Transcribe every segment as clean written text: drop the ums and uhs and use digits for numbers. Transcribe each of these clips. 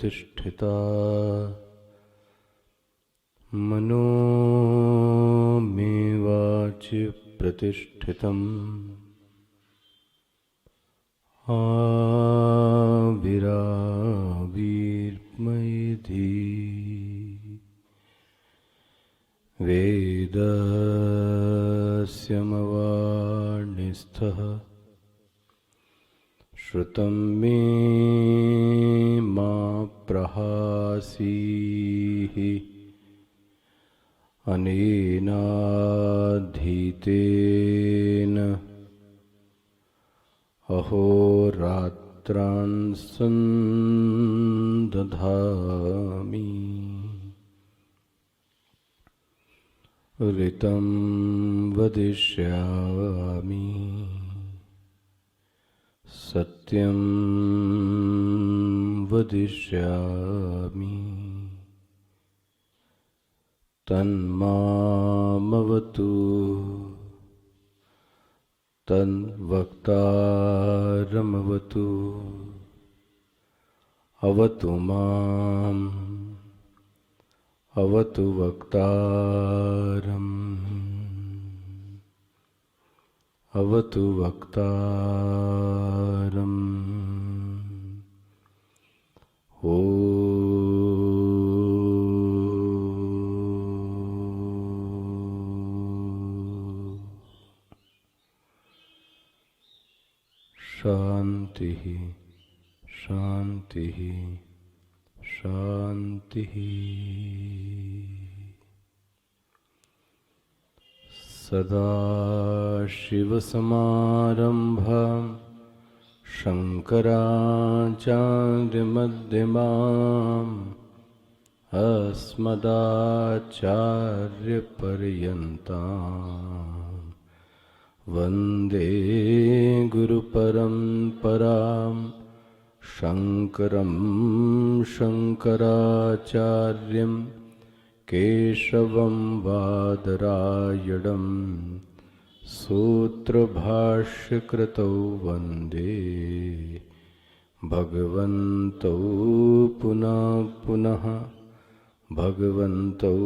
प्रतिष्ठिता मनो मे वाचि प्रतिष्ठितम् आविराविर्मयेधि वेदस्य मवाणिस्थः श्रुतं मे मा प्रहासीः अनेनाधीतेन अहोरात्रान् सन्दधामि ऋतं वदिष्यामि सत्यं वदिष्यामि तन्मामवतु तन्वक्तारमवतु अवतु माम् अवतु वक्तारम् अवतु वक्तारम् ओ शांति शांति शांति। सदाशिवसमारम्भां शङ्कराचार्यमध्यमाम् अस्मदाचार्यपर्यन्तां वन्दे गुरुपरम्परां शङ्करं शङ्कराचार्यं केशवं बादरायणं सूत्रभाष्यकृतौ वन्दे भगवन्तौ पुनः पुनः भगवन्तौ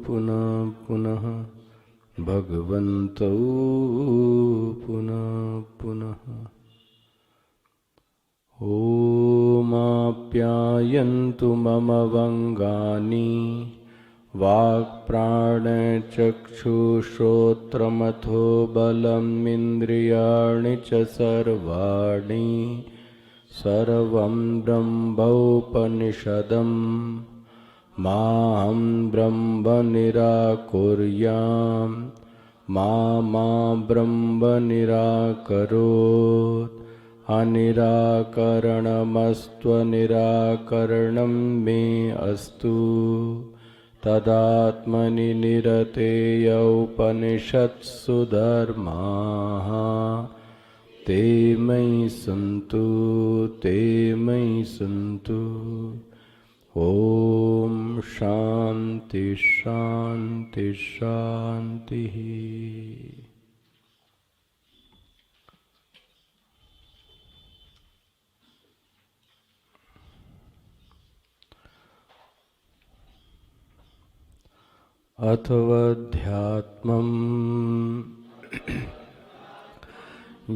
पुनः पुनः भगवन्तौ पुनः पुनः। ओमाप्यायन्तु मम वङ्गानि वाक्प्राणचक्षुश्रोत्रमथो बलम् इन्द्रियाणि च सर्वाणि सर्वं ब्रह्मोपनिषदम् माहं ब्रह्म निराकुर्यां मा ब्रह्म निराकरोत् अनिराकरणमस्त्वनिराकरणं मे अस्तु तदात्मनि निरतेय उपनिषत्सु धर्माः ते मयि सन्तु। ओम शांति शांति शांति। अथवाध्यात्मम्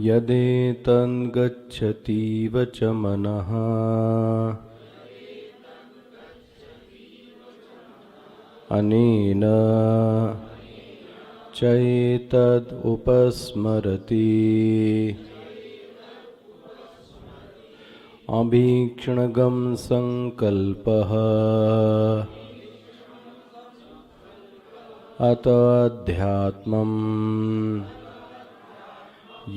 यदेतन्गच्छतीव च मनः अनेन चैतद् उपस्मरति अभीक्ष्णगं संकल्पः अथाध्यात्मम्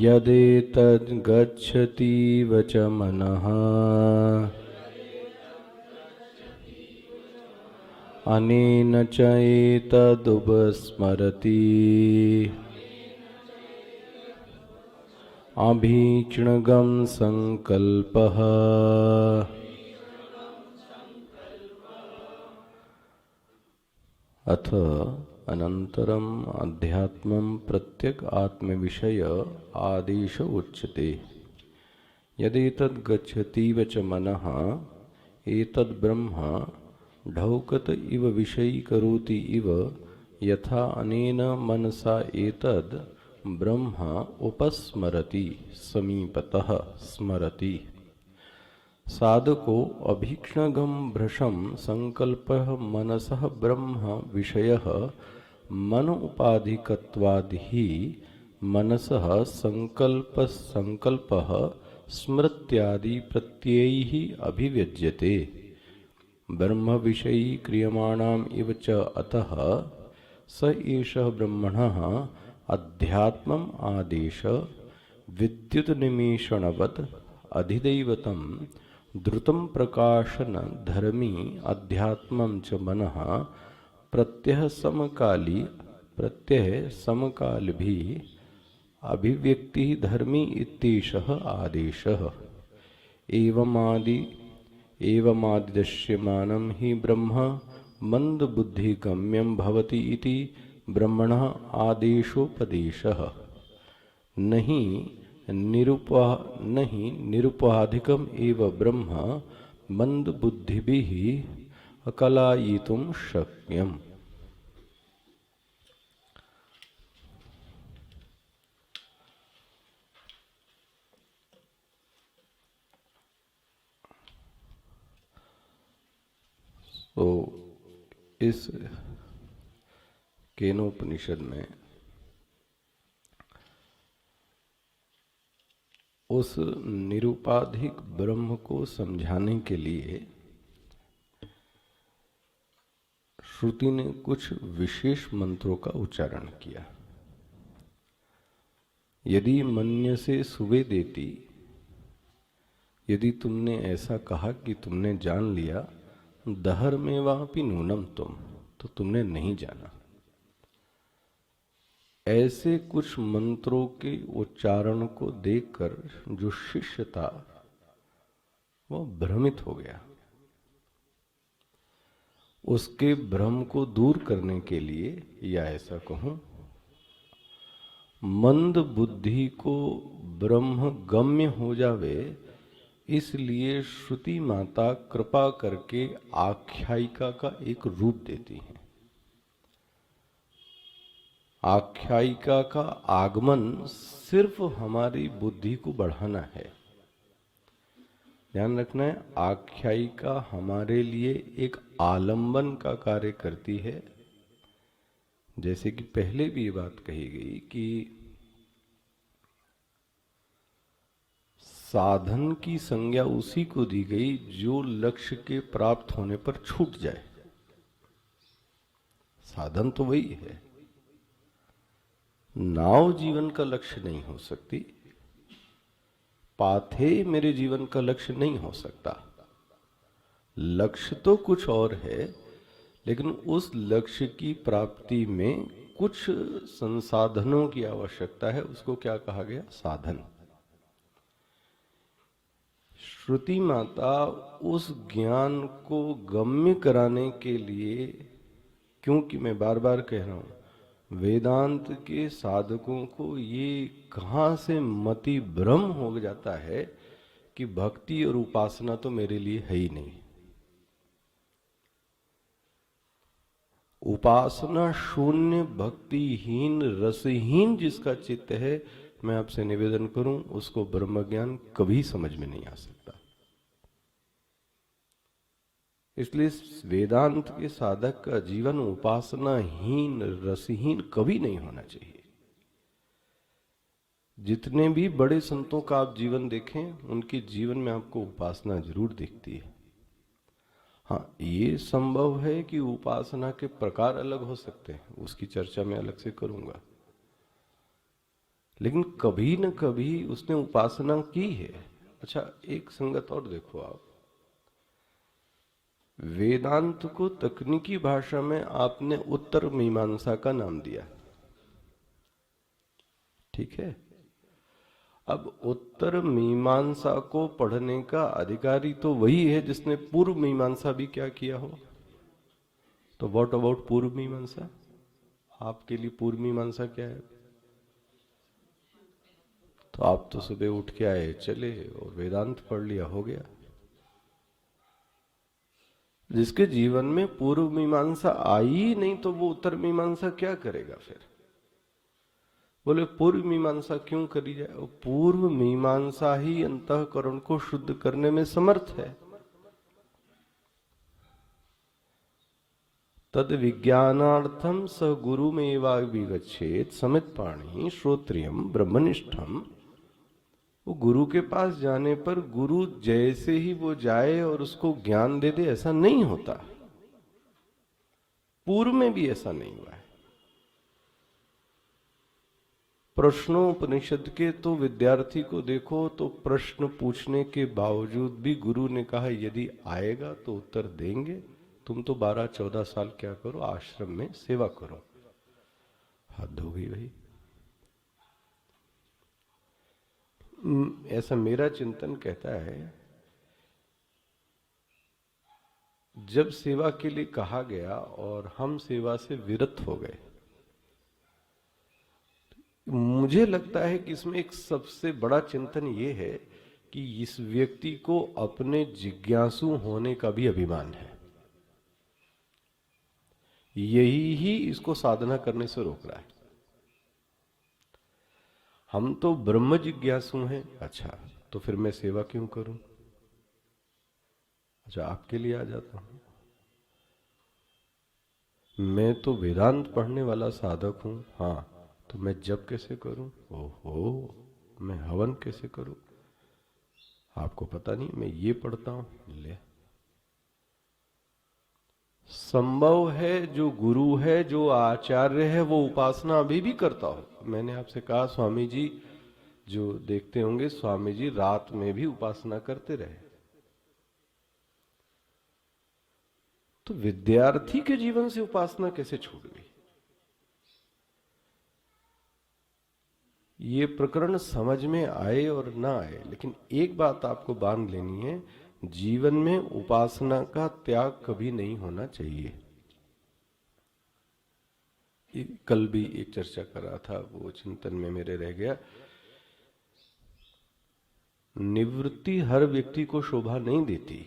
यदेतद् गच्छतीव च मनः अनेन च एतदुपस्मरति अभीक्ष्णगं संकल्पः अथ अनंतरम अध्यात्मं प्रत्यक आत्म विषय आदेश उच्यते। यदि तद् गच्छतीव च मनः, एतद् ब्रह्म ढौकत इव विषयी करोति इव यथा अनेन मनसा एतद् ब्रह्म उपस्मरति समीपतः स्मरति। साधको अभीक्ष्णगम भ्रशं संकल्पः मनसः ब्रह्म विषयः मन उपाधिकत्वाद् ही मनसः संकल्पः स्मृत्यादि प्रत्ययैः अभिव्यज्यते। ब्रह्म विषयी क्रियमाणाम् इव च अतः स एषः ब्रह्मणः अध्यात्मम् आदेश विद्युत निमेषणवत् अधिदैवतं द्रुतं प्रकाशन धर्मी अध्यात्मं च मनः प्रत्यह समकाल भी अभिव्यक्ति धर्मी इत्येषः आदेशः। एवमादिदश्यमानं हि ब्रह्म मंदबुद्धिगम्यं भवति इति ब्रह्मणः आदेशोपदेशः। नहीं निरुपाधिकम एव ब्रह्म मंदबुद्धिभिः अकलायितुं शक्यम्। तो इस केनोपनिषद में उस निरुपाधिक ब्रह्म को समझाने के लिए श्रुति ने कुछ विशेष मंत्रों का उच्चारण किया। यदि मन्यसे सुवे देती, यदि तुमने ऐसा कहा कि तुमने जान लिया, दहर में वापि नूनम तुम, तो तुमने नहीं जाना। ऐसे कुछ मंत्रों के उच्चारण को देखकर जो शिष्य था वो भ्रमित हो गया। उसके भ्रम को दूर करने के लिए, या ऐसा कहूं, मंद बुद्धि को ब्रह्म गम्य हो जावे, इसलिए श्रुति माता कृपा करके आख्यायिका का एक रूप देती है। आख्यायिका का आगमन सिर्फ हमारी बुद्धि को बढ़ाना है। ध्यान रखना है, आख्यायिका हमारे लिए एक आलंबन का कार्य करती है। जैसे कि पहले भी ये बात कही गई कि साधन की संज्ञा उसी को दी गई जो लक्ष्य के प्राप्त होने पर छूट जाए। साधन तो वही है। नाव जीवन का लक्ष्य नहीं हो सकती, पाथे मेरे जीवन का लक्ष्य नहीं हो सकता। लक्ष्य तो कुछ और है, लेकिन उस लक्ष्य की प्राप्ति में कुछ संसाधनों की आवश्यकता है। उसको क्या कहा गया? साधन। श्रुति माता उस ज्ञान को गम्य कराने के लिए, क्योंकि मैं बार बार कह रहा हूं, वेदांत के साधकों को ये कहां से मति भ्रम हो जाता है कि भक्ति और उपासना तो मेरे लिए है ही नहीं। उपासना शून्य, भक्तिहीन, रसहीन जिसका चित्त है, मैं आपसे निवेदन करूं, उसको ब्रह्म ज्ञान कभी समझ में नहीं आ सकता। इसलिए वेदांत के साधक का जीवन उपासनाहीन, रसहीन कभी नहीं होना चाहिए। जितने भी बड़े संतों का आप जीवन देखें, उनके जीवन में आपको उपासना जरूर दिखती है। हाँ, ये संभव है कि उपासना के प्रकार अलग हो सकते हैं, उसकी चर्चा मैं अलग से करूंगा, लेकिन कभी न कभी उसने उपासना की है। अच्छा, एक संगत और देखो आप, वेदांत को तकनीकी भाषा में आपने उत्तर मीमांसा का नाम दिया, ठीक है। अब उत्तर मीमांसा को पढ़ने का अधिकारी तो वही है जिसने पूर्व मीमांसा भी क्या किया हो। तो व्हाट अबाउट पूर्व मीमांसा? आपके लिए पूर्व मीमांसा क्या है? तो आप तो सुबह उठ के आए, चले और वेदांत पढ़ लिया, हो गया। जिसके जीवन में पूर्व मीमांसा आई ही नहीं तो वो उत्तर मीमांसा क्या करेगा फिर? बोले पूर्व मीमांसा क्यों करी जाए? वो पूर्व मीमांसा ही अंतःकरण को शुद्ध करने में समर्थ है। तद विज्ञानार्थम स गुरुमेवा विगच्छेत समित पाणी श्रोत्रियम ब्रह्मनिष्ठम। वो गुरु के पास जाने पर गुरु जैसे ही वो जाए और उसको ज्ञान दे दे, ऐसा नहीं होता। पूर्व में भी ऐसा नहीं हुआ है। प्रश्नोपनिषद के तो विद्यार्थी को देखो तो प्रश्न पूछने के बावजूद भी गुरु ने कहा यदि आएगा तो उत्तर देंगे, तुम तो 12-14 साल क्या करो, आश्रम में सेवा करो। हद हो गई भाई। ऐसा मेरा चिंतन कहता है, जब सेवा के लिए कहा गया और हम सेवा से विरत हो गए, मुझे लगता है कि इसमें एक सबसे बड़ा चिंतन ये है कि इस व्यक्ति को अपने जिज्ञासु होने का भी अभिमान है। यही ही इसको साधना करने से रोक रहा है। हम तो ब्रह्म जिज्ञासु हैं, अच्छा तो फिर मैं सेवा क्यों करूं? अच्छा आपके लिए आ जाता हूं, मैं तो वेदांत पढ़ने वाला साधक हूं, हाँ तो मैं जप कैसे करूं? ओहो, मैं हवन कैसे करूं? आपको पता नहीं, मैं ये पढ़ता हूं। ले, संभव है जो गुरु है, जो आचार्य है, वो उपासना अभी भी करता हो। मैंने आपसे कहा स्वामी जी, जो देखते होंगे स्वामी जी रात में भी उपासना करते रहे। तो विद्यार्थी के जीवन से उपासना कैसे छूट गई? ये प्रकरण समझ में आए और ना आए, लेकिन एक बात आपको बांध लेनी है, जीवन में उपासना का त्याग कभी नहीं होना चाहिए। कल भी एक चर्चा कर रहा था, वो चिंतन में मेरे रह गया। निवृत्ति हर व्यक्ति को शोभा नहीं देती।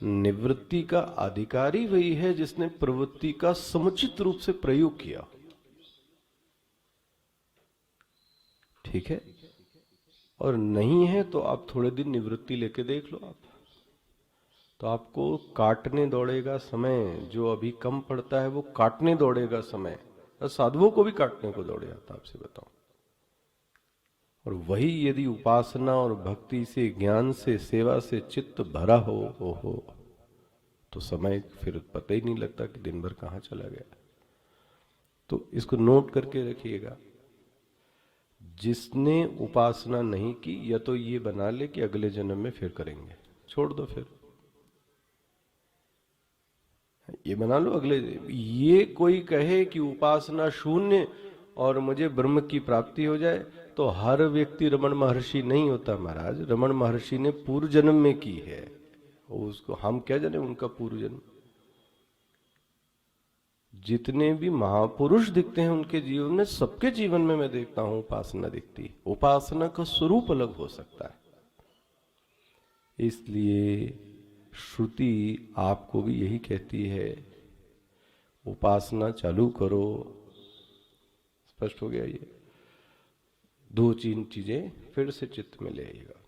निवृत्ति का अधिकारी वही है जिसने प्रवृत्ति का समुचित रूप से प्रयोग किया। ठीक है, और नहीं है तो आप थोड़े दिन निवृत्ति लेके देख लो आप, तो आपको काटने दौड़ेगा समय। जो अभी कम पड़ता है वो काटने दौड़ेगा समय, और साधुओं को भी काटने को दौड़े आता, आपसे बताऊं। और वही यदि उपासना और भक्ति से, ज्ञान से, सेवा से चित्त भरा हो तो समय फिर पता ही नहीं लगता कि दिन भर कहाँ चला गया। तो इसको नोट करके रखिएगा, जिसने उपासना नहीं की या तो ये बना ले कि अगले जन्म में फिर करेंगे, छोड़ दो फिर ये बना लो अगले। ये कोई कहे कि उपासना शून्य और मुझे ब्रह्म की प्राप्ति हो जाए, तो हर व्यक्ति रमण महर्षि नहीं होता महाराज। रमण महर्षि ने पूर्व जन्म में की है, उसको हम क्या जाने उनका पूर्व जन्म। जितने भी महापुरुष दिखते हैं उनके जीवन में, सबके जीवन में मैं देखता हूं उपासना दिखती है। उपासना का स्वरूप अलग हो सकता है, इसलिए श्रुति आपको भी यही कहती है, उपासना चालू करो। स्पष्ट हो गया? ये 2-3 चीजें फिर से चित्त में ले आइएगा।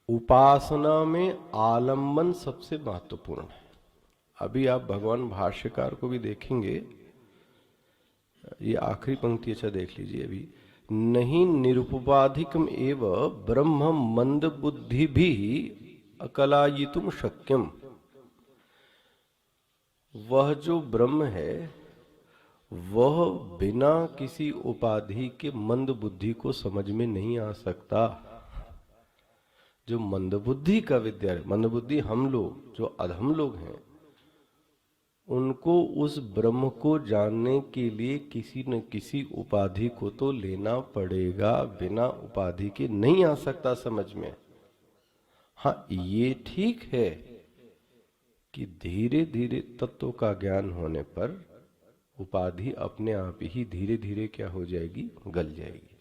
उपासना में आलंबन सबसे महत्वपूर्ण है। अभी आप भगवान भाष्यकार को भी देखेंगे, ये आखिरी पंक्ति अच्छा देख लीजिए अभी। नहीं निरुपाधिकम एव ब्रह्म मंद बुद्धि भी अकलायितुम शक्यम। वह जो ब्रह्म है वह बिना किसी उपाधि के मंद बुद्धि को समझ में नहीं आ सकता। जो मंद बुद्धि का विद्यार्थी, मंद बुद्धि हम लोग जो अधम लोग हैं, उनको उस ब्रह्म को जानने के लिए किसी न किसी उपाधि को तो लेना पड़ेगा। बिना उपाधि के नहीं आ सकता समझ में। हाँ ये ठीक है कि धीरे धीरे तत्व का ज्ञान होने पर उपाधि अपने आप ही धीरे धीरे क्या हो जाएगी, गल जाएगी।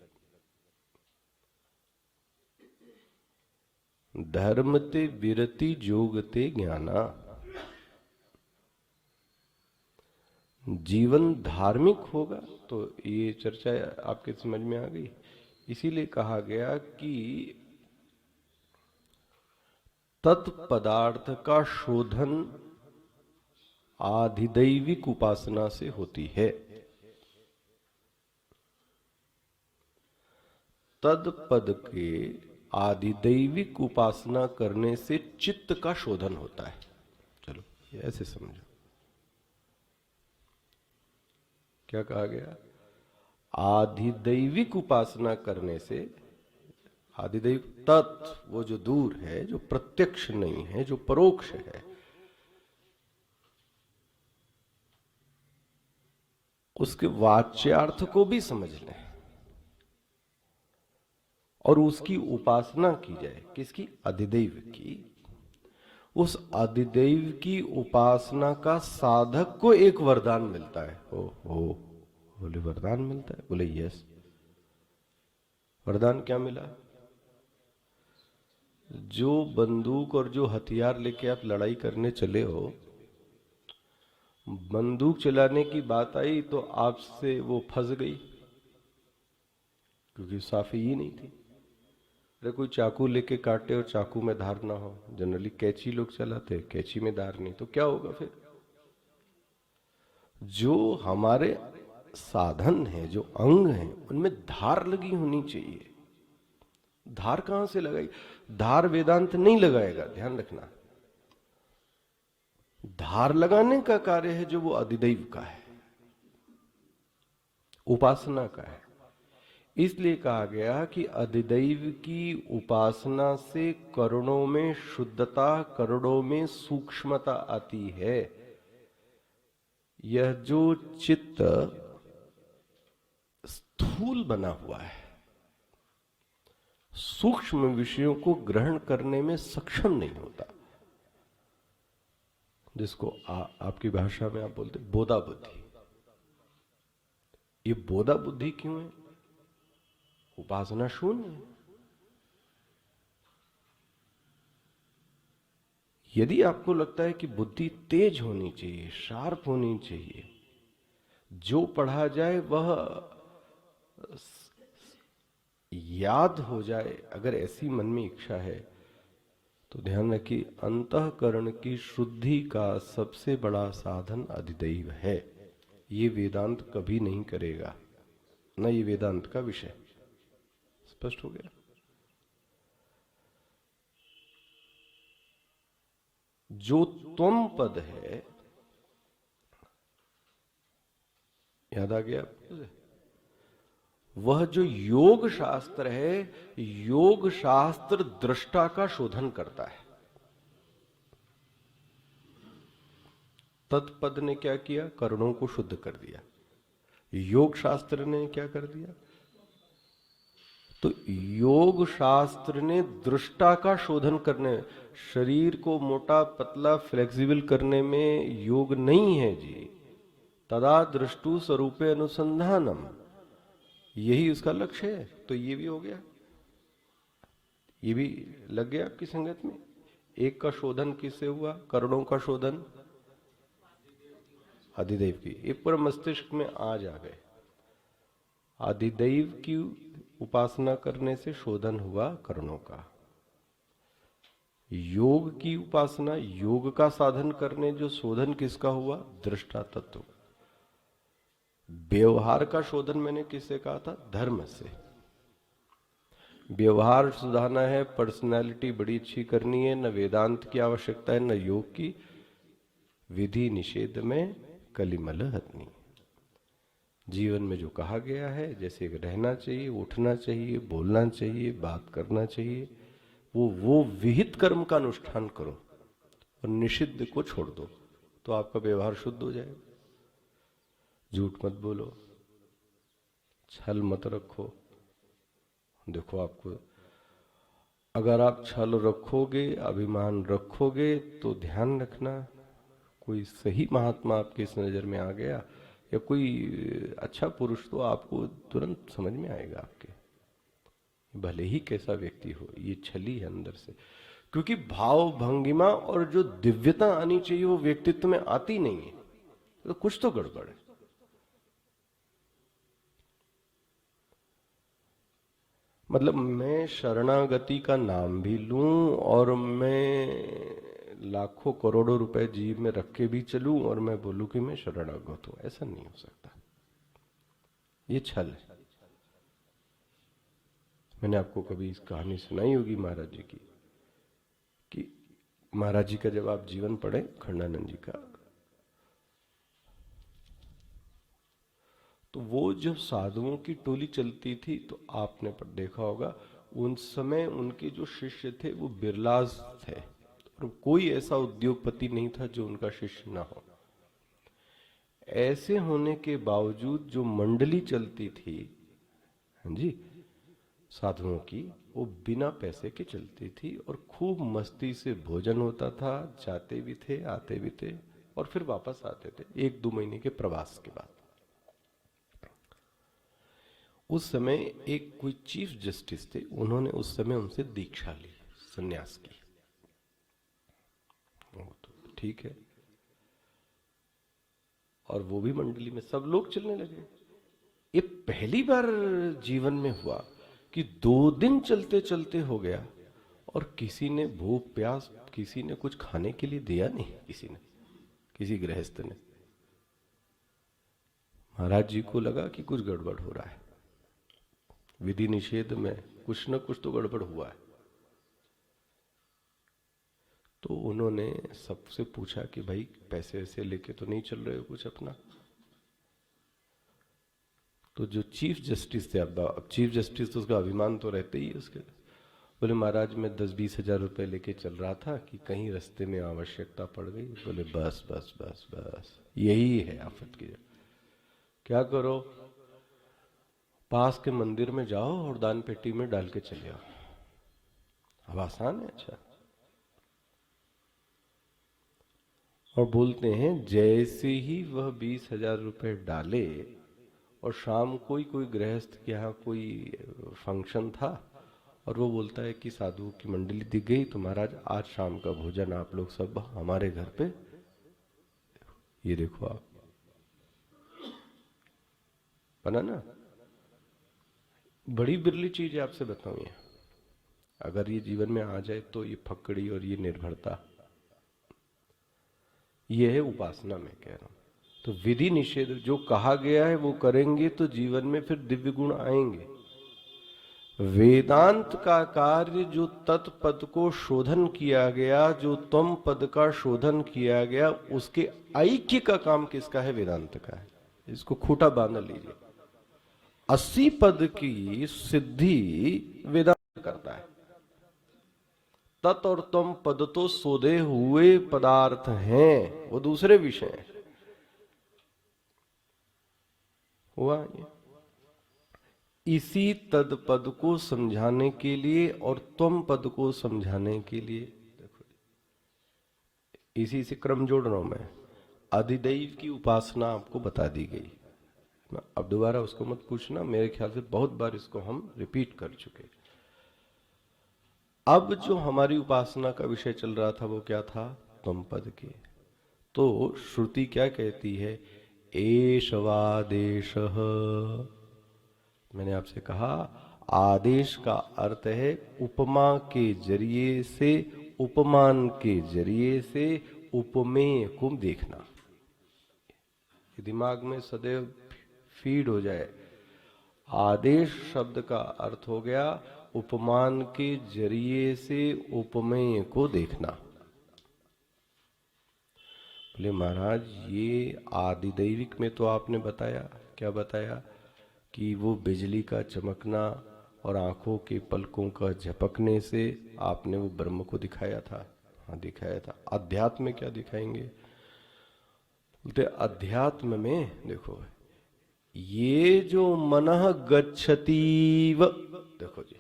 धर्म ते विरति जोग ते ज्ञाना। जीवन धार्मिक होगा तो ये चर्चा आपके समझ में आ गई। इसीलिए कहा गया कि तत्पदार्थ का शोधन आधिदैविक उपासना से होती है। तद पद के आधिदैविक उपासना करने से चित्त का शोधन होता है। चलो ये ऐसे समझो, क्या कहा गया? आधिदैविक उपासना करने से, आधिदैविक तत्व वो जो दूर है, जो प्रत्यक्ष नहीं है, जो परोक्ष है, उसके वाच्यार्थ को भी समझ लें और उसकी उपासना की जाए। किसकी? अधिदैव की। उस अधिदैव की उपासना का साधक को एक वरदान मिलता है। ओ हो, बोले वरदान मिलता है? बोले यस। वरदान क्या मिला? जो बंदूक और जो हथियार लेके आप लड़ाई करने चले हो, बंदूक चलाने की बात आई तो आपसे वो फंस गई, क्योंकि साफी ही नहीं थी। अरे कोई चाकू लेके काटे और चाकू में धार ना हो, जनरली कैंची लोग चलाते, कैंची में धार नहीं, तो क्या होगा फिर? जो हमारे साधन है, जो अंग है, उनमें धार लगी होनी चाहिए। धार कहां से लगाई? धार वेदांत नहीं लगाएगा, ध्यान रखना। धार लगाने का कार्य है जो वो अधिदैव का है, उपासना का है। इसलिए कहा गया कि अधिदैव की उपासना से करुणों में शुद्धता, करुणों में सूक्ष्मता आती है। यह जो चित्त स्थूल बना हुआ है, सूक्ष्म विषयों को ग्रहण करने में सक्षम नहीं होता, जिसको आपकी भाषा में आप बोलते बोधा बुद्धि। ये बोधा बुद्धि क्यों है? उपासना शून्य है। यदि आपको लगता है कि बुद्धि तेज होनी चाहिए, शार्प होनी चाहिए, जो पढ़ा जाए वह याद हो जाए, अगर ऐसी मन में इच्छा है, तो ध्यान रखिए, अंतःकरण की शुद्धि का सबसे बड़ा साधन अधिदैव है। ये वेदांत कभी नहीं करेगा, न ये वेदांत का विषय। स्पष्ट हो गया? जो त्वम पद है, याद आ गया? वह जो योग शास्त्र है, योग शास्त्र दृष्टा का शोधन करता है। तत्पद ने क्या किया? करणों को शुद्ध कर दिया। योग शास्त्र ने क्या कर दिया? तो योग शास्त्र ने दृष्टा का शोधन करने, शरीर को मोटा पतला फ्लेक्सिबल करने में योग नहीं है जी। तदा दृष्टु स्वरूपे अनुसंधानम, यही उसका लक्ष्य है। तो ये भी हो गया, ये भी लग गया आपकी संगत में। एक का शोधन किससे हुआ? करणों का शोधन अधिदैव की। एक पूरा मस्तिष्क में आज आ गए। अधिदैव की उपासना करने से शोधन हुआ करणों का। योग की उपासना, योग का साधन करने जो शोधन किसका हुआ? दृष्टा तत्व। व्यवहार का शोधन मैंने किससे कहा था? धर्म से। व्यवहार सुधारना है, पर्सनालिटी बड़ी अच्छी करनी है, न वेदांत की आवश्यकता है न योग की। विधि निषेध में कलिमल हतनी। जीवन में जो कहा गया है, जैसे रहना चाहिए, उठना चाहिए, बोलना चाहिए, बात करना चाहिए, वो विहित कर्म का अनुष्ठान करो और निषिद्ध को छोड़ दो, तो आपका व्यवहार शुद्ध हो जाएगा। झूठ मत बोलो, छल मत रखो। देखो, आपको अगर आप छल रखोगे, अभिमान रखोगे, तो ध्यान रखना, कोई सही महात्मा आपके इस नजर में आ गया या कोई अच्छा पुरुष, तो आपको तुरंत समझ में आएगा आपके, भले ही कैसा व्यक्ति हो, ये छली है अंदर से। क्योंकि भाव भंगिमा और जो दिव्यता आनी चाहिए वो व्यक्तित्व में आती नहीं है, तो कुछ तो गड़बड़ है। मतलब मैं शरणागति का नाम भी लूं और मैं लाखों करोड़ों रुपए जेब में रख के भी चलूं और मैं बोलूं कि मैं शरणागत हूं, ऐसा नहीं हो सकता। ये छल है। मैंने आपको कभी इस कहानी सुनाई होगी महाराज जी की, कि महाराज जी का जब आप जीवन पढ़े खंडानंद जी का, तो वो जब साधुओं की टोली चलती थी तो आपने पर देखा होगा उन समय उनके जो शिष्य थे वो बिरलास थे, और कोई ऐसा उद्योगपति नहीं था जो उनका शिष्य ना हो। ऐसे होने के बावजूद जो मंडली चलती थी, हाँ जी, साधुओं की, वो बिना पैसे के चलती थी और खूब मस्ती से भोजन होता था, जाते भी थे आते भी थे और फिर वापस आते थे 1-2 महीने के प्रवास के बाद। उस समय एक कोई चीफ जस्टिस थे, उन्होंने उस समय उनसे दीक्षा ली, सन्यास की। वो तो ठीक है, और वो भी मंडली में सब लोग चलने लगे। ये पहली बार जीवन में हुआ कि 2 दिन चलते चलते हो गया और किसी ने भूख प्यास, किसी ने कुछ खाने के लिए दिया नहीं, किसी ने, किसी गृहस्थ ने। महाराज जी को लगा कि कुछ गड़बड़ हो रहा है, विधि निषेध में कुछ न कुछ तो गड़बड़ हुआ है। तो उन्होंने सबसे पूछा कि भाई पैसे वैसे लेके तो नहीं चल रहे हो कुछ अपना? तो जो चीफ जस्टिस थे, अब चीफ जस्टिस तो उसका अभिमान तो रहते ही है उसके, बोले महाराज मैं 10-20 हजार रुपए लेके चल रहा था कि कहीं रास्ते में आवश्यकता पड़ गई। बोले बस बस बस बस, यही है आफत की। क्या करो, पास के मंदिर में जाओ और दान पेटी में डाल के चले आओ। अब आसान है। अच्छा, और बोलते हैं जैसे ही वह 20,000 रुपए डाले और शाम कोई गृहस्थ के यहाँ कोई फंक्शन था और वो बोलता है कि साधु की मंडली दिख गई, तो महाराज आज शाम का भोजन आप लोग सब हमारे घर पे, ये देखो आप, बना ना। बड़ी बिरली चीज है, आपसे बताऊं ये, अगर ये जीवन में आ जाए तो ये फकड़ी और ये निर्भरता, ये है उपासना। मैं कह रहा हूं तो विधि निषेध जो कहा गया है वो करेंगे तो जीवन में फिर दिव्य गुण आएंगे। वेदांत का कार्य जो तत्पद को शोधन किया गया, जो त्वम पद का शोधन किया गया, उसके ऐक्य का काम किसका है? वेदांत का है। इसको खूटा बांध लीजिए। 80 पद की सिद्धि वेदांत करता है। तत् और त्वम पद तो सोधे हुए पदार्थ हैं, वो दूसरे विषय हैं। हुआ ये? इसी तद पद को समझाने के लिए और त्वम पद को समझाने के लिए, देखो इसी से क्रम जोड़ रहा हूं मैं। अधिदैव की उपासना आपको बता दी गई, अब दोबारा उसको मत पूछना, मेरे ख्याल से बहुत बार इसको हम रिपीट कर चुके। अब जो हमारी उपासना का विषय चल रहा था वो क्या था? त्वम पद के। तो श्रुति क्या कहती है? एषवादेशः। मैंने आपसे कहा आदेश का अर्थ है उपमा के जरिए से, उपमान के जरिए से उपमेय को देखना। दिमाग में सदैव फीड हो जाए। आदेश शब्द का अर्थ हो गया उपमान के जरिए से उपमेय को देखना। बोले महाराज ये आदिदैविक में तो आपने बताया, क्या बताया? कि वो बिजली का चमकना और आंखों के पलकों का झपकने से आपने वो ब्रह्म को दिखाया था। हाँ दिखाया था। अध्यात्म में क्या दिखाएंगे? बोलते अध्यात्म में देखो, ये जो मनः गच्छतीव, देखो जी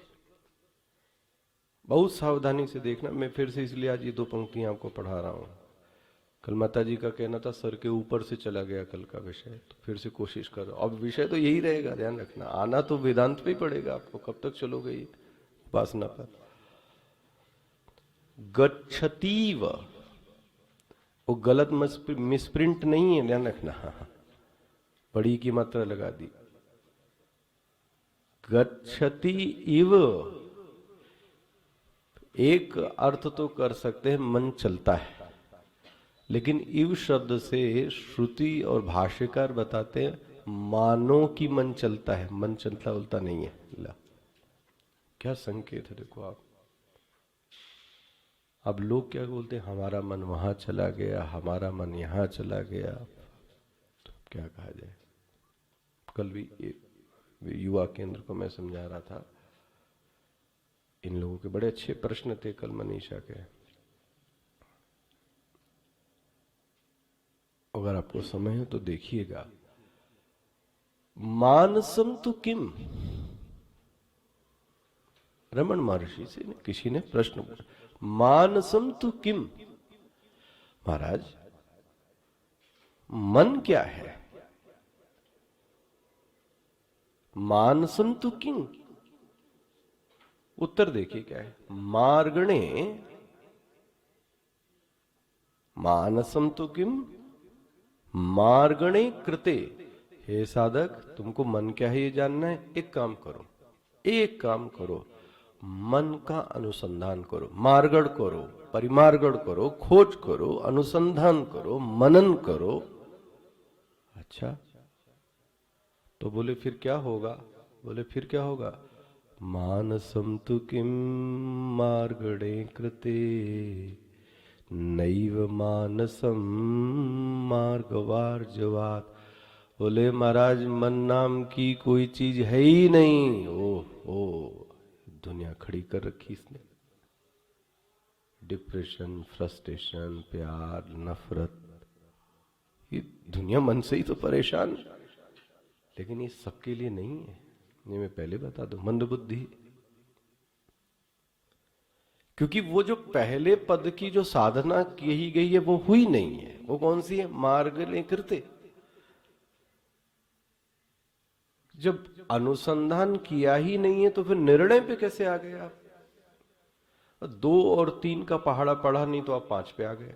बहुत सावधानी से देखना। मैं फिर से इसलिए आज ये 2 पंक्तियां आपको पढ़ा रहा हूं। कल माता जी का कहना था सर के ऊपर से चला गया कल का विषय, तो फिर से कोशिश करो। अब विषय तो यही रहेगा, ध्यान रखना। आना तो वेदांत पे ही पड़ेगा आपको, कब तक चलोगे ये उपासना पर? गच्छतीव, वो गलत मिसप्रिंट नहीं है, ध्यान रखना। बड़ी की मात्रा लगा दी। गच्छति इव एक अर्थ तो कर सकते हैं मन चलता है, लेकिन इव शब्द से श्रुति और भाष्यकार बताते हैं मानो कि मन चलता है, मन चलता उल्टा नहीं है। ला, क्या संकेत है देखो आप। अब लोग क्या बोलते हैं, हमारा मन वहां चला गया, हमारा मन यहां चला गया, तो क्या कहा जाए। कल भी युवा केंद्र को मैं समझा रहा था, इन लोगों के बड़े अच्छे प्रश्न थे कल मनीषा के। अगर आपको समय है तो देखिएगा। मानसम तो किम, रमन महर्षि से किसी ने प्रश्न पूछा, मानसम तो किम, महाराज मन क्या है? मानसम तो किम, उत्तर देखिए क्या है। मार्गणे, मानसम तो किम मार्गणे कृते, हे साधक तुमको मन क्या है ये जानना है। एक काम करो, एक काम करो, मन का अनुसंधान करो, मार्गण करो, परिमार्गण करो, खोज करो, अनुसंधान करो, मनन करो। अच्छा, तो बोले फिर क्या होगा? बोले फिर क्या होगा? मानसम तु किम मार्गणे कृते नैव मानसम मार्गवार्जवात। बोले महाराज मन नाम की कोई चीज है ही नहीं। ओ दुनिया खड़ी कर रखी इसने। डिप्रेशन, फ्रस्ट्रेशन, प्यार, नफरत, ये दुनिया मन से ही तो परेशान। लेकिन ये सबके लिए नहीं है, ये मैं पहले बता दूं, मंदबुद्धि। क्योंकि वो जो पहले पद की जो साधना की गई है वो हुई नहीं है। वो कौन सी है? मार्गणे कृते। जब अनुसंधान किया ही नहीं है तो फिर निर्णय पे कैसे आ गए आप? 2 और 3 का पहाड़ा पढ़ा नहीं तो आप 5 पे आ गए।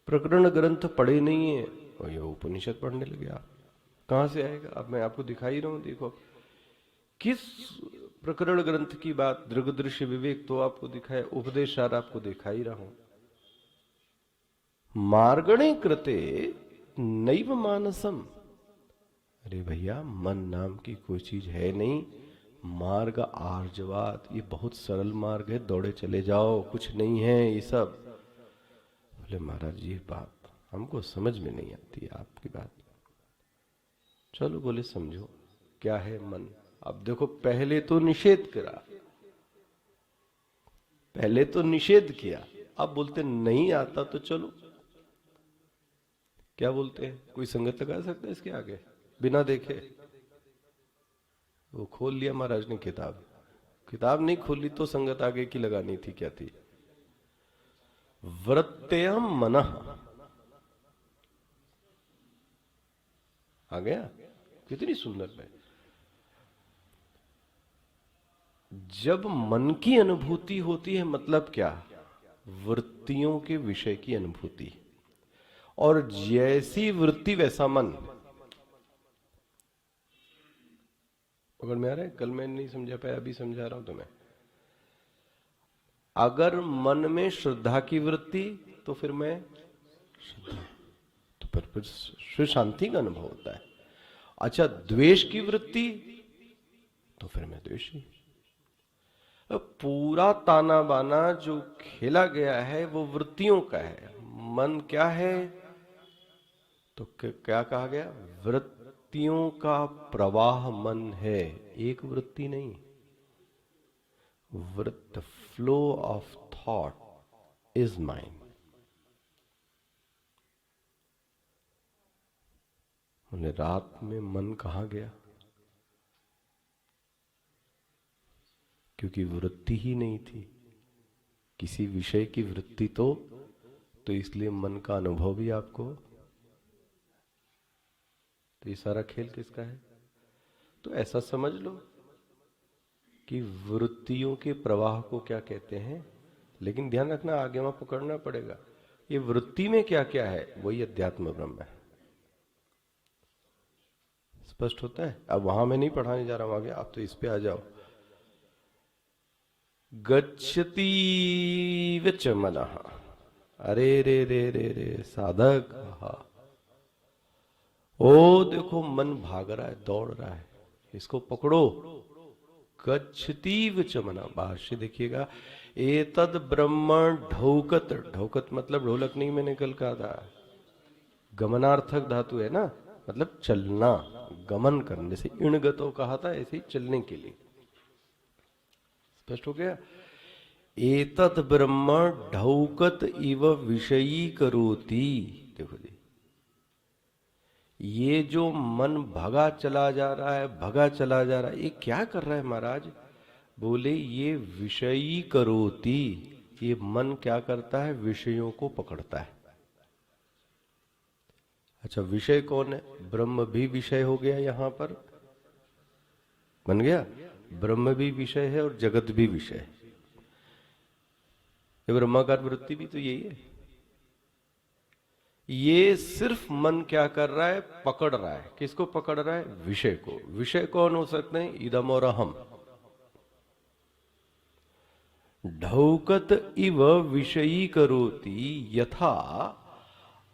प्रकरण ग्रंथ पढ़े नहीं है और ये उपनिषद पढ़ने लगे आप। कहां से आएगा? अब मैं आपको दिखाई रहा हूं, देखो किस प्रकरण ग्रंथ की बात। दृग दृश्य विवेक तो आपको दिखाया, उपदेश सार आपको दिखा ही रहा हूं। मार्गणे कृते नैव मानसम। अरे भैया, मन नाम की कोई चीज है नहीं। मार्ग आर्जवात, ये बहुत सरल मार्ग है, दौड़े चले जाओ, कुछ नहीं है ये सब। बोले महाराज ये बात हमको समझ में नहीं आती है आपकी बात। चलो बोले समझो क्या है मन। अब देखो, पहले तो निषेध करा, पहले तो निषेध किया, अब बोलते नहीं आता तो चलो। क्या बोलते हैं? कोई संगत लगा सकता है इसके आगे बिना देखे? वो खोल लिया महाराज ने किताब, किताब नहीं खोली तो संगत आगे की लगानी थी। क्या थी? वृत्त्यम मनः। आ गया? कितनी सुंदर है। जब मन की अनुभूति होती है, मतलब क्या? वृत्तियों के विषय की अनुभूति। और जैसी वृत्ति वैसा मन। पकड़ में आ रहा है? कल मैं नहीं समझा पाया, अभी समझा रहा हूं तुम्हें। अगर मन में श्रद्धा की वृत्ति तो फिर मैं श्रद्धा, तो फिर शांति का अनुभव होता है। अच्छा, द्वेष की वृत्ति तो फिर मैं द्वेषी। पूरा ताना बाना जो खेला गया है वो वृत्तियों का है। मन क्या है? तो क्या कहा गया? वृत्तियों का प्रवाह मन है, एक वृत्ति नहीं। वृत्त, flow of thought is mind. रात में मन कहां गया? क्योंकि वृत्ति ही नहीं थी, किसी विषय की वृत्ति तो इसलिए मन का अनुभव भी आपको। तो ये सारा खेल किसका है? तो ऐसा समझ लो कि वृत्तियों के प्रवाह को क्या कहते हैं, लेकिन ध्यान रखना आगे वहां पकड़ना पड़ेगा। ये वृत्ति में क्या क्या है, वही अध्यात्म ब्रह्म है। स्पष्ट होता है? अब वहां मैं नहीं पढ़ाने जा रहा हूं आगे, आप तो इस पे आ जाओ। गच्छति विच मनः, अरे रे रे रे रे साधक, ओ देखो मन भाग रहा है, दौड़ रहा है, इसको पकड़ो। गच्छति विच मनः, भाष्य देखिएगा, एतद ब्रह्म ढौकत, ढौकत मतलब ढोलक नहीं, मैंने कल कहा था, गमनार्थक धातु है ना, मतलब चलना, गमन करने, जैसे इणगतो कहा था, ऐसे ही चलने के लिए। स्पष्ट हो गया? एतत् ब्रह्म ढौकत इव विषयी करोति। देखो जी, ये जो मन भगा चला जा रहा है, भगा चला जा रहा है, ये क्या कर रहा है महाराज? बोले ये विषयी करोति, ये मन क्या करता है? विषयों को पकड़ता है। अच्छा, विषय कौन है? ब्रह्म भी विषय हो गया, यहां पर बन गया, ब्रह्म भी विषय है और जगत भी विषय है। ये ब्रह्माकार वृत्ति भी तो यही है। ये सिर्फ मन क्या कर रहा है? पकड़ रहा है। किसको पकड़ रहा है? विषय को। विषय कौन हो सकते हैं? इदम और अहम। ढौकत इव विषयी करोति यथा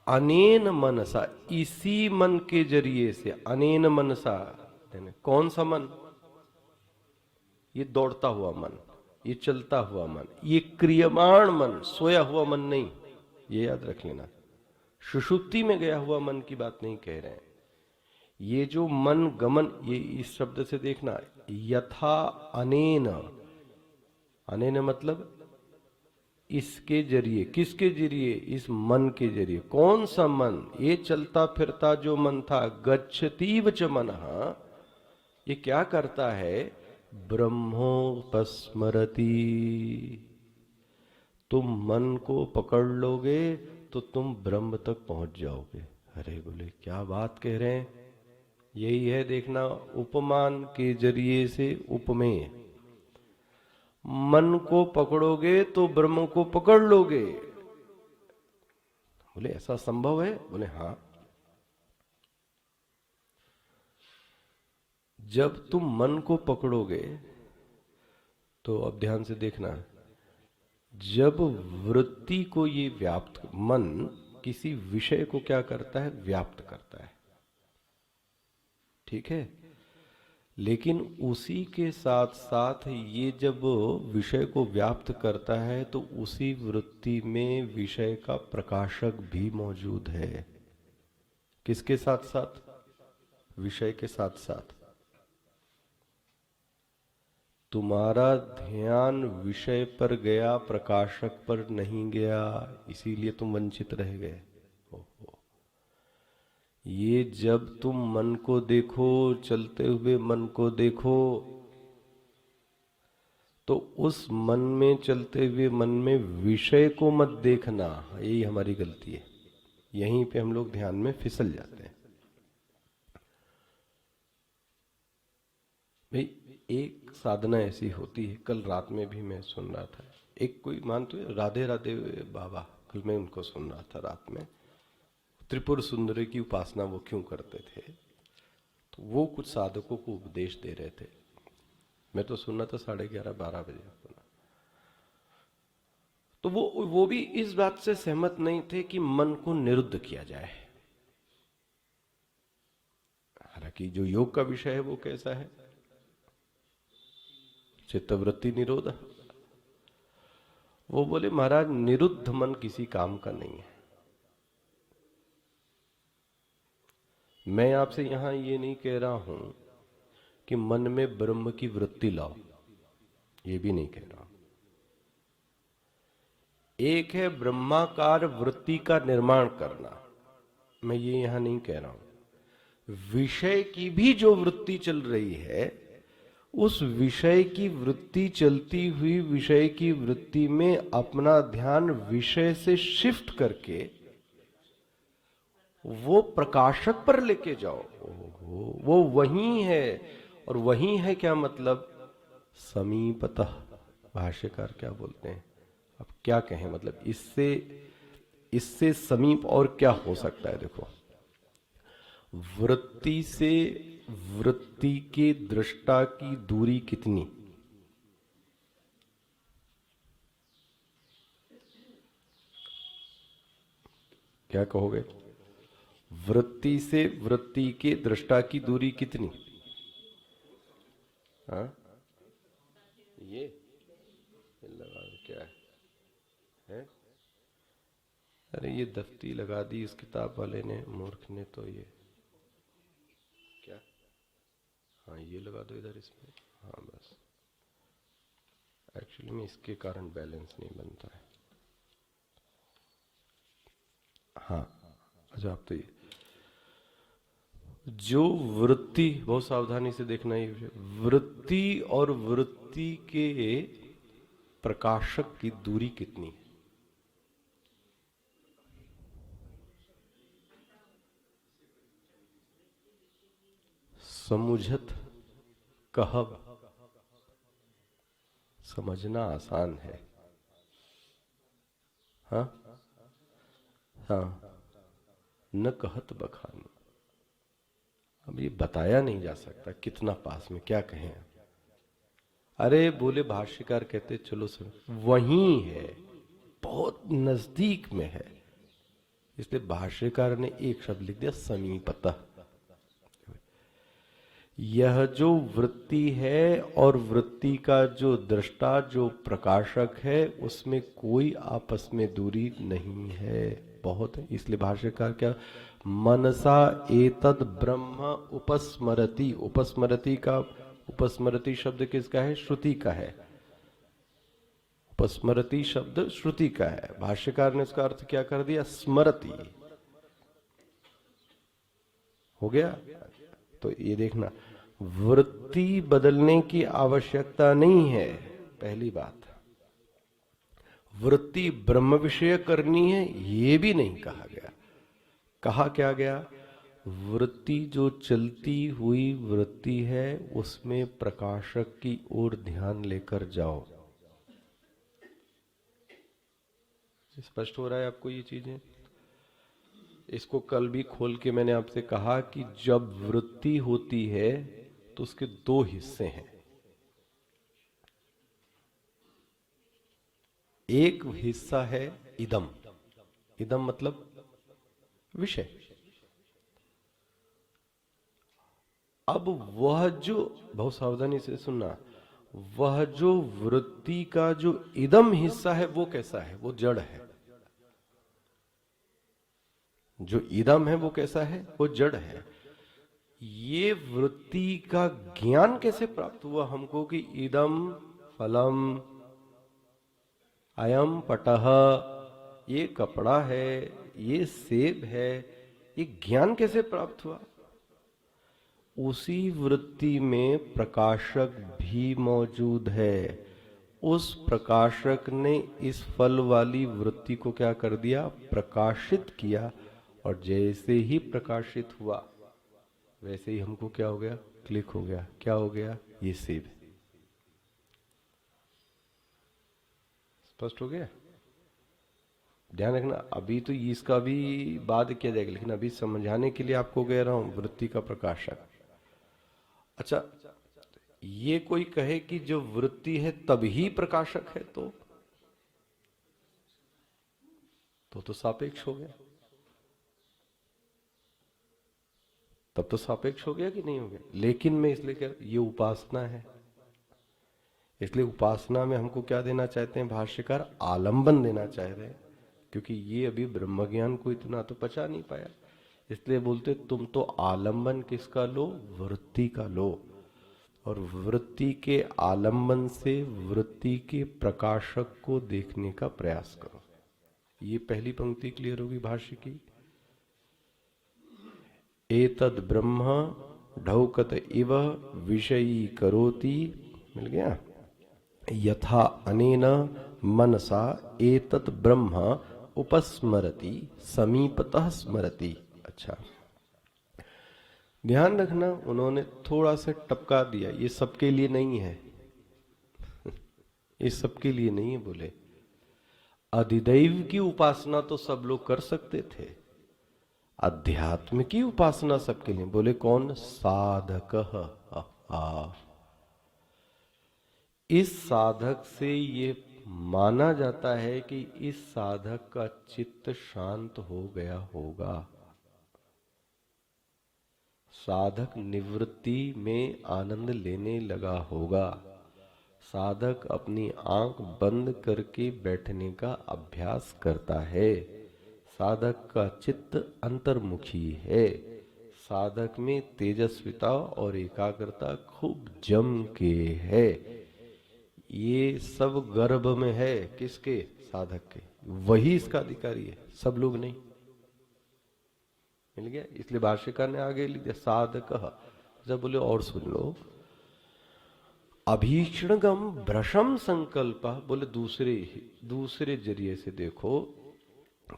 अनेन मनसा, इसी मन के जरिए से, अनेन मनसा कौन सा मन? ये दौड़ता हुआ मन, ये चलता हुआ मन, ये क्रियमाण मन, सोया हुआ मन नहीं, ये याद रख लेना। सुषुप्ति में गया हुआ मन की बात नहीं कह रहे हैं। ये जो मन गमन, ये इस शब्द से देखना, यथा अनेन, अनेन मतलब इसके जरिए। किसके जरिए? इस मन के जरिए। कौन सा मन? ये चलता फिरता जो मन था। गच्छतीव च मनः, ये क्या करता है? ब्रह्मोपस्मरति। तुम मन को पकड़ लोगे तो तुम ब्रह्म तक पहुंच जाओगे। अरे बोले क्या बात कह रहे हैं? यही है, देखना, उपमान के जरिए से उपमेय। मन को पकड़ोगे तो ब्रह्म को पकड़ लोगे। बोले ऐसा संभव है? बोले हाँ। जब तुम मन को पकड़ोगे तो अब ध्यान से देखना, जब वृत्ति को ये व्याप्त, मन किसी विषय को क्या करता है? व्याप्त करता है, ठीक है। लेकिन उसी के साथ साथ ये जब विषय को व्याप्त करता है तो उसी वृत्ति में विषय का प्रकाशक भी मौजूद है। किसके साथ साथ? विषय के साथ साथ। तुम्हारा ध्यान विषय पर गया, प्रकाशक पर नहीं गया, इसीलिए तुम वंचित रह गए। ये जब तुम मन को देखो, चलते हुए मन को देखो, तो उस मन में, चलते हुए मन में विषय को मत देखना। यही हमारी गलती है, यहीं पे हम लोग ध्यान में फिसल जाते हैं। भाई एक साधना ऐसी होती है, कल रात में भी मैं सुन रहा था, एक कोई मानते हैं राधे राधे बाबा, कल मैं उनको सुन रहा था रात में, त्रिपुर सुंदरी की उपासना वो क्यों करते थे, तो वो कुछ साधकों को उपदेश दे रहे थे। मैं तो सुनना था 11:30-12 बजे सुना। तो वो भी इस बात से सहमत नहीं थे कि मन को निरुद्ध किया जाए। हालांकि जो योग का विषय है वो कैसा है? चित्तवृत्ति निरोध। वो बोले महाराज निरुद्ध मन किसी काम का नहीं है। मैं आपसे यहां ये नहीं कह रहा हूं कि मन में ब्रह्म की वृत्ति लाओ, ये भी नहीं कह रहा हूं। एक है ब्रह्माकार वृत्ति का निर्माण करना, मैं ये यहां नहीं कह रहा हूं। विषय की भी जो वृत्ति चल रही है, उस विषय की वृत्ति चलती हुई विषय की वृत्ति में अपना ध्यान विषय से शिफ्ट करके वो प्रकाशक पर लेके जाओ। वो वही है। और वही है क्या मतलब? समीपतः भाष्यकार क्या बोलते हैं? अब क्या कहें, मतलब इससे इससे समीप और क्या हो सकता है? देखो, वृत्ति से वृत्ति के दृष्टा की दूरी कितनी? क्या कहोगे? वृत्ति से वृत्ति के दृष्टा की दूरी कितनी? हाँ, ये लगा दो, क्या है? अरे ये दफ्ती लगा दी इस किताब वाले ने, मूर्ख ने। तो ये क्या? हाँ, ये लगा दो इधर इसमें। हाँ बस, एक्चुअली में इसके कारण बैलेंस नहीं बनता है। हाँ, अच्छा, आप तो ये जो वृत्ति, बहुत सावधानी से देखना, ये विषय, वृत्ति और वृत्ति के प्रकाशक की दूरी कितनी है? समुझत कहब, समझना आसान है। हाँ हाँ, न कहत बखान। अब ये बताया नहीं जा सकता कितना पास में, क्या कहें। अरे बोले भाष्यकार कहते चलो सुन, वहीं है, बहुत नजदीक में है, इसलिए भाष्यकार ने एक शब्द लिख दिया, समीपतः। यह जो वृत्ति है और वृत्ति का जो दृष्टा, जो प्रकाशक है, उसमें कोई आपस में दूरी नहीं है, बहुत है। इसलिए भाष्यकार क्या, मनसा एतद ब्रह्म उपस्मरति। उपस्मरति का, उपस्मरति शब्द किसका है? श्रुति का है। उपस्मरति शब्द श्रुति का है। भाष्यकार ने उसका अर्थ क्या कर दिया? स्मरति। हो गया? तो ये देखना, वृत्ति बदलने की आवश्यकता नहीं है, पहली बात। वृत्ति ब्रह्म विषय करनी है, ये भी नहीं कहा गया। कहा क्या गया? वृत्ति जो चलती हुई वृत्ति है, उसमें प्रकाशक की ओर ध्यान लेकर जाओ। स्पष्ट हो रहा है आपको ये चीजें? इसको कल भी खोल के मैंने आपसे कहा कि जब वृत्ति होती है तो उसके दो हिस्से हैं। एक हिस्सा है इदम। इदम मतलब विषय। अब वह जो, बहुत सावधानी से सुनना, वह जो वृत्ति का जो इदम हिस्सा है वो कैसा है? वो जड़ है। जो इदम है वो कैसा है? वो जड़ है। ये वृत्ति का ज्ञान कैसे प्राप्त हुआ हमको कि इदम फलम, अयम पटह, ये कपड़ा है, ये सेब है, ये ज्ञान कैसे प्राप्त हुआ? उसी वृत्ति में प्रकाशक भी मौजूद है। उस प्रकाशक ने इस फल वाली वृत्ति को क्या कर दिया? प्रकाशित किया। और जैसे ही प्रकाशित हुआ वैसे ही हमको क्या हो गया? क्लिक हो गया। क्या हो गया? ये सेब। स्पष्ट हो गया? ध्यान रखना, अभी तो इसका भी बाद किया जाएगा, लेकिन अभी समझाने के लिए आपको कह रहा हूं, वृत्ति का प्रकाशक। अच्छा, ये कोई कहे कि जो वृत्ति है तभी प्रकाशक है, तो सापेक्ष हो गया। तब तो सापेक्ष हो गया कि नहीं हो गया? लेकिन मैं इसलिए क्या, ये उपासना है, इसलिए उपासना में हमको क्या देना चाहते हैं भाष्यकार? आलंबन देना चाहते हैं, क्योंकि ये अभी ब्रह्म ज्ञान को इतना तो पचा नहीं पाया। इसलिए बोलते तुम तो आलंबन किसका लो? वृत्ति का लो। और वृत्ति के आलंबन से वृत्ति के प्रकाशक को देखने का प्रयास करो। ये पहली पंक्ति क्लियर होगी भाष्य की। एतद ब्रह्म ढौकत इव विषयी करोति, मिल गया? यथा अनेन मनसा एतत् ब्रह्म उपस्मरति समीपतः स्मरति। अच्छा, ध्यान रखना, उन्होंने थोड़ा सा टपका दिया, ये सबके लिए नहीं है। ये सबके लिए नहीं है। बोले अधिदैव की उपासना तो सब लोग कर सकते थे, अध्यात्म की उपासना सबके लिए। बोले कौन? साधक। इस साधक से ये माना जाता है कि इस साधक का चित्त शांत हो गया होगा। साधक निवृत्ति में आनंद लेने लगा होगा। साधक अपनी आंख बंद करके बैठने का अभ्यास करता है। साधक का चित्त अंतर्मुखी है। साधक में तेजस्विता और एकाग्रता खूब जम के है। ये सब गर्भ में है। किसके? साधक के। वही इसका अधिकारी है, सब लोग नहीं। मिल गया? इसलिए भाष्यकार ने आगे लिख दिया साधक। जब बोले और सुन लो, अभीक्षणगम भ्रशम संकल्प। बोले दूसरे जरिए से देखो।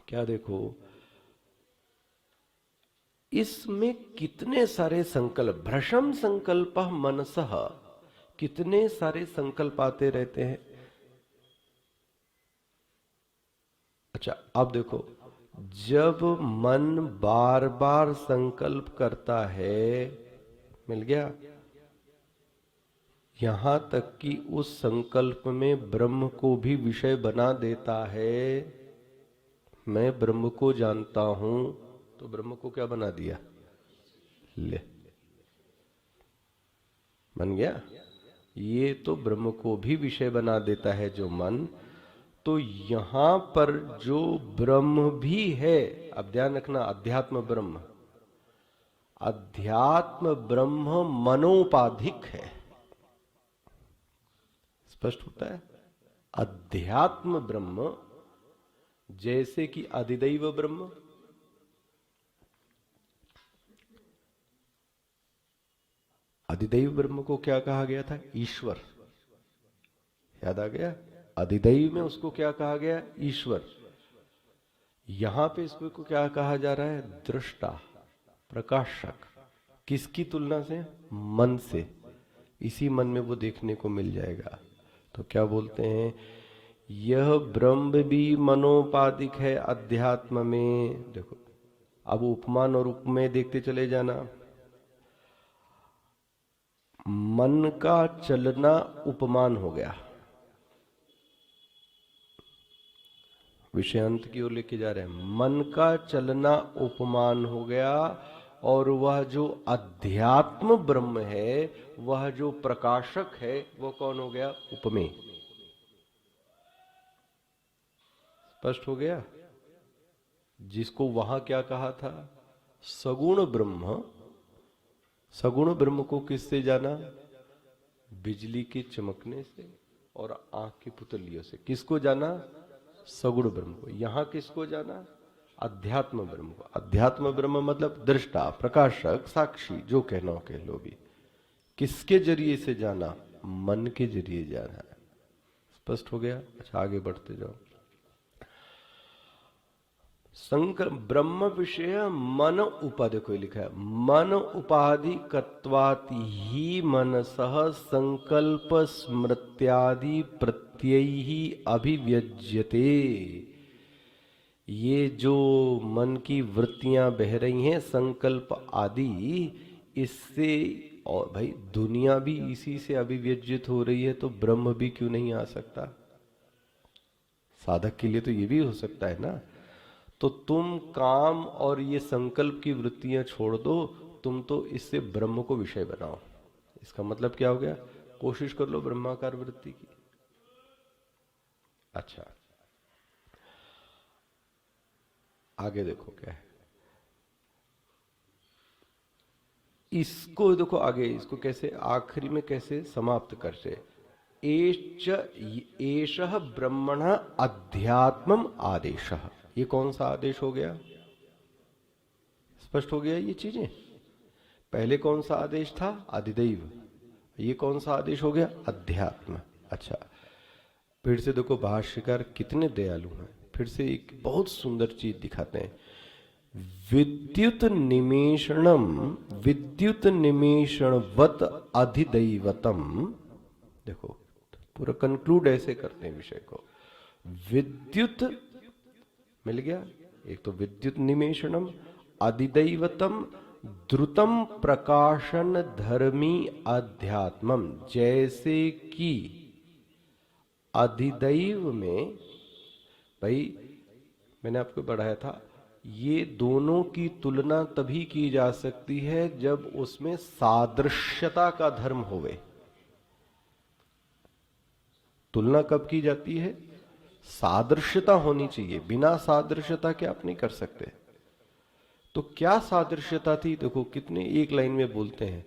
क्या देखो? इसमें कितने सारे संकल्प, भ्रशम संकल्प मनसः, कितने सारे संकल्प आते रहते हैं। अच्छा अब देखो, जब मन बार बार संकल्प करता है, मिल गया, यहां तक कि उस संकल्प में ब्रह्म को भी विषय बना देता है। मैं ब्रह्म को जानता हूं, तो ब्रह्म को क्या बना दिया? ले, बन गया। ये तो ब्रह्म को भी विषय बना देता है जो मन। तो यहां पर जो ब्रह्म भी है, अब ध्यान रखना, अध्यात्म ब्रह्म, अध्यात्म ब्रह्म मनोपाधिक है। स्पष्ट होता है? अध्यात्म ब्रह्म जैसे कि अधिदैव ब्रह्म, अधिदैव ब्रह्म को क्या कहा गया था? ईश्वर। याद आ गया? अधिदैव में उसको क्या कहा गया? ईश्वर। यहां पे इसको क्या कहा जा रहा है? दृष्टा, प्रकाशक। किसकी तुलना से? मन से। इसी मन में वो देखने को मिल जाएगा। तो क्या बोलते हैं? यह ब्रह्म भी मनोपाधिक है अध्यात्म में। देखो अब उपमान और उपमेय देखते चले जाना। मन का चलना उपमान हो गया। विषयांत की ओर लेके जा रहे हैं। मन का चलना उपमान हो गया, और वह जो अध्यात्म ब्रह्म है, वह जो प्रकाशक है, वो कौन हो गया? उपमेय। स्पष्ट हो गया? जिसको वहां क्या कहा था? सगुण ब्रह्म। सगुण ब्रह्म को किससे जाना? बिजली के चमकने से और आंख की पुतलियों से। किसको जाना? सगुण ब्रह्म को। यहां किसको जाना? अध्यात्म ब्रह्म को। अध्यात्म ब्रह्म मतलब दृष्टा, प्रकाशक, साक्षी, जो कहना हो कह लो भी। किसके जरिए से जाना? मन के जरिए जाना है। स्पष्ट हो गया? अच्छा आगे बढ़ते जाओ। ब्रह्म विषय मन उपाधि को लिखा है, मन उपाधि कत्वाति ही मनसः संकल्प स्मृत्यादि प्रत्यय ही अभिव्यज्यते। ये जो मन की वृत्तियां बह रही हैं, संकल्प आदि, इससे, और भाई दुनिया भी इसी से अभिव्यज्यित हो रही है, तो ब्रह्म भी क्यों नहीं आ सकता? साधक के लिए तो ये भी हो सकता है ना। तो तुम काम और ये संकल्प की वृत्तियां छोड़ दो, तुम तो इससे ब्रह्म को विषय बनाओ। इसका मतलब क्या हो गया? कोशिश कर लो ब्रह्माकार वृत्ति की। अच्छा आगे देखो क्या है। इसको देखो आगे, इसको कैसे आखिरी में कैसे समाप्त करते। एषः ब्रह्मण अध्यात्मम आदेशः। ये कौन सा आदेश हो गया? स्पष्ट हो गया ये चीजें। पहले कौन सा आदेश था? अधिदैव। ये कौन सा आदेश हो गया? अध्यात्म। अच्छा फिर से देखो भाष्यकार कितने दयालु हैं। फिर से एक बहुत सुंदर चीज दिखाते हैं। विद्युत निमेषणम, विद्युत निमेषणवत अधिदैवतम। देखो पूरा कंक्लूड ऐसे करते हैं विषय को। विद्युत मिल गया, एक तो विद्युत निमेषणम, अधिदैवतम द्रुतम प्रकाशन धर्मी अध्यात्मम। जैसे कि अधिदैव में, भाई मैंने आपको पढ़ाया था, ये दोनों की तुलना तभी की जा सकती है जब उसमें सादृश्यता का धर्म होवे। तुलना कब की जाती है? सादृश्यता होनी चाहिए, बिना सादृश्यता के आप नहीं कर सकते। तो क्या सादृश्यता थी? देखो कितने एक लाइन में बोलते हैं,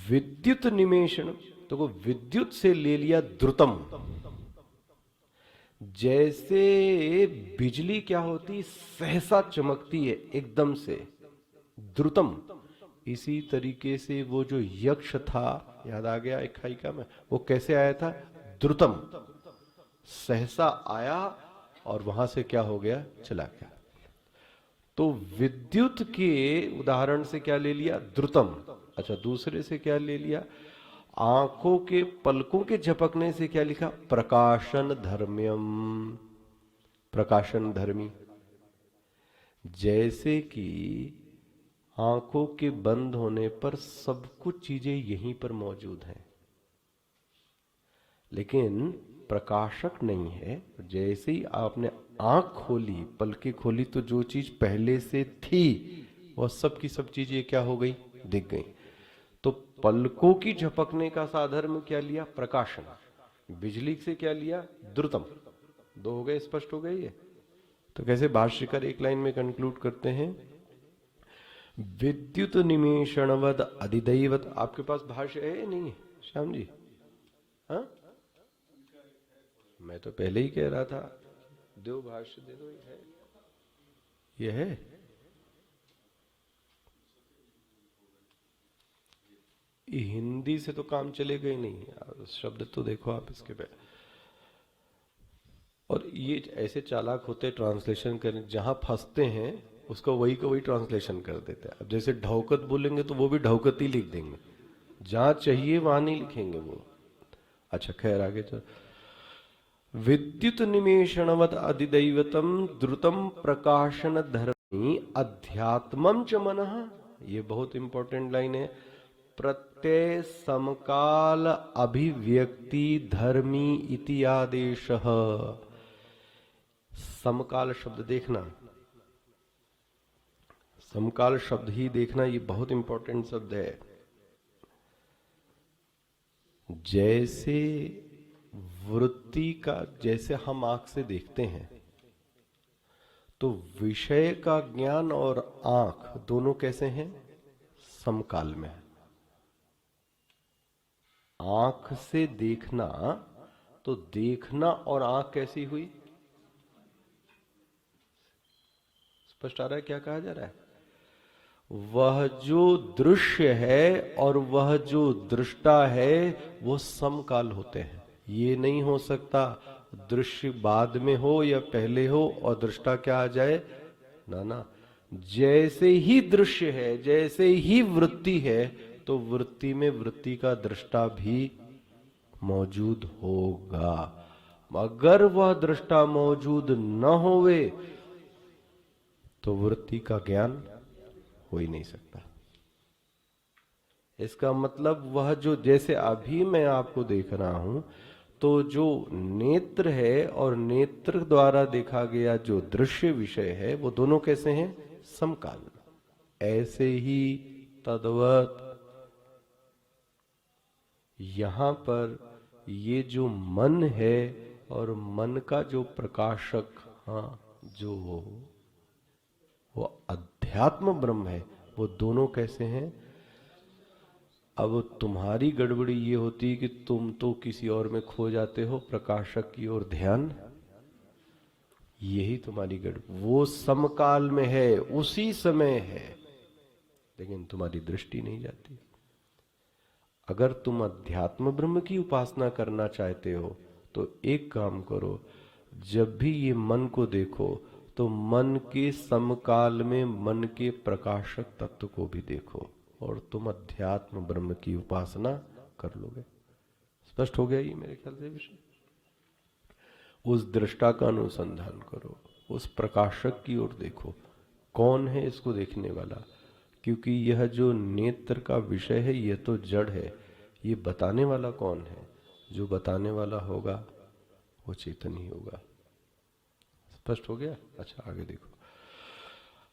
विद्युत निमेषण। तो विद्युत से ले लिया द्रुतम। जैसे बिजली क्या होती, सहसा चमकती है एकदम से, द्रुतम। इसी तरीके से वो जो यक्ष था, याद आ गया इकाई का में, वो कैसे आया था? द्रुतम, सहसा आया और वहां से क्या हो गया? चला गया। तो विद्युत के उदाहरण से क्या ले लिया? द्रुतम। अच्छा, दूसरे से क्या ले लिया? आंखों के पलकों के झपकने से क्या लिखा? प्रकाशन धर्म्यम, प्रकाशन धर्मी। जैसे कि आंखों के बंद होने पर सब कुछ चीजें यहीं पर मौजूद हैं, लेकिन प्रकाशक नहीं है। जैसे ही आपने आंख खोली, पलकें खोली, तो जो चीज पहले से थी वह सब की सब चीजें क्या हो गई? दिख गई। तो पलकों की झपकने का साधर्म क्या लिया? प्रकाशन। बिजली से क्या लिया? द्रुतम। दो हो गए, स्पष्ट हो गए ये। तो कैसे भाष्यकर एक लाइन में कंक्लूड करते हैं, विद्युत निमेषणवद अधिदैवत। आपके पास भाष्य है या नहीं है श्याम जी? हाँ, मैं तो पहले ही कह रहा था, दो भाष्य दे दो। ये है ये हिंदी से तो काम चलेगा ही नहीं, शब्द तो देखो आप इसके पे। और ये ऐसे चालाक होते ट्रांसलेशन करने, जहां फंसते हैं उसको वही का वही ट्रांसलेशन कर देते हैं। अब जैसे ढौकत बोलेंगे तो वो भी ढौकत ही लिख देंगे, जहां चाहिए वहां नहीं लिखेंगे वो। अच्छा खैर, आगे चल। विद्युत निमेषणवत अधिदैवतम द्रुतम प्रकाशन धर्मी अध्यात्मम च मनः। ये बहुत इंपॉर्टेंट लाइन है। प्रत्यय समकाल अभिव्यक्ति धर्मी इति आदेशः। समकाल शब्द देखना, समकाल शब्द ही देखना, ये बहुत इंपॉर्टेंट शब्द है। जैसे वृत्ति का, जैसे हम आंख से देखते हैं, तो विषय का ज्ञान और आंख दोनों कैसे हैं? समकाल में। आंख से देखना, तो देखना और आंख कैसी हुई? स्पष्ट आ रहा है क्या कहा जा रहा है? वह जो दृश्य है और वह जो दृष्टा है वो समकाल होते हैं। ये नहीं हो सकता दृश्य बाद में हो या पहले हो और दृष्टा क्या आ जाए, ना ना। जैसे ही दृश्य है, जैसे ही वृत्ति है, तो वृत्ति में वृत्ति का दृष्टा भी मौजूद होगा। अगर वह दृष्टा मौजूद न होवे तो वृत्ति का ज्ञान हो ही नहीं सकता। इसका मतलब वह जो, जैसे अभी मैं आपको देख रहा हूं, तो जो नेत्र है और नेत्र द्वारा देखा गया जो दृश्य विषय है, वो दोनों कैसे हैं? समकाल। ऐसे ही तद्वत यहां पर ये जो मन है और मन का जो प्रकाशक, हाँ, जो वो अध्यात्म ब्रह्म है, वो दोनों कैसे हैं? अब तुम्हारी गड़बड़ी ये होती है कि तुम तो किसी और में खो जाते हो, प्रकाशक की ओर ध्यान, यही तुम्हारी गड़बड़ी। वो समकाल में है, उसी समय है, लेकिन तुम्हारी दृष्टि नहीं जाती। अगर तुम अध्यात्म ब्रह्म की उपासना करना चाहते हो तो एक काम करो, जब भी ये मन को देखो तो मन के समकाल में मन के प्रकाशक तत्व को भी देखो और तुम अध्यात्म ब्रह्म की उपासना कर लोगे। स्पष्ट हो गया ये मेरे ख्याल से विषय। उस दृष्टा का अनुसंधान करो, उस प्रकाशक की ओर देखो, कौन है इसको देखने वाला, क्योंकि यह जो नेत्र का विषय है यह तो जड़ है, ये बताने वाला कौन है? जो बताने वाला होगा वो चेतन ही होगा। स्पष्ट हो गया? अच्छा आगे देखो,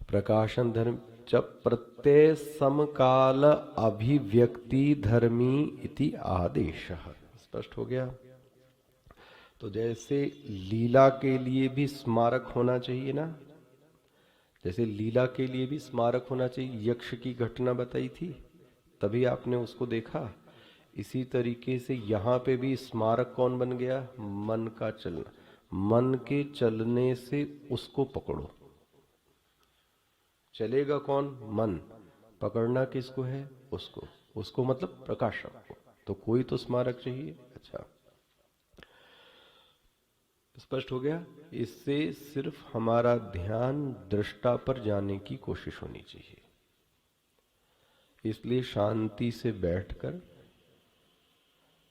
प्रकाशन धर्म जब प्रत्यय समकाल अभिव्यक्ति धर्मी इति आदेशः। स्पष्ट हो गया? तो जैसे लीला के लिए भी स्मारक होना चाहिए ना, जैसे लीला के लिए भी स्मारक होना चाहिए, यक्ष की घटना बताई थी तभी आपने उसको देखा, इसी तरीके से यहाँ पे भी स्मारक कौन बन गया? मन का चलना। मन के चलने से उसको पकड़ो। चलेगा कौन? मन। पकड़ना किसको है? उसको। उसको मतलब प्रकाशक को। तो कोई तो स्मारक चाहिए। अच्छा स्पष्ट हो गया? इससे सिर्फ हमारा ध्यान दृष्टा पर जाने की कोशिश होनी चाहिए। इसलिए शांति से बैठकर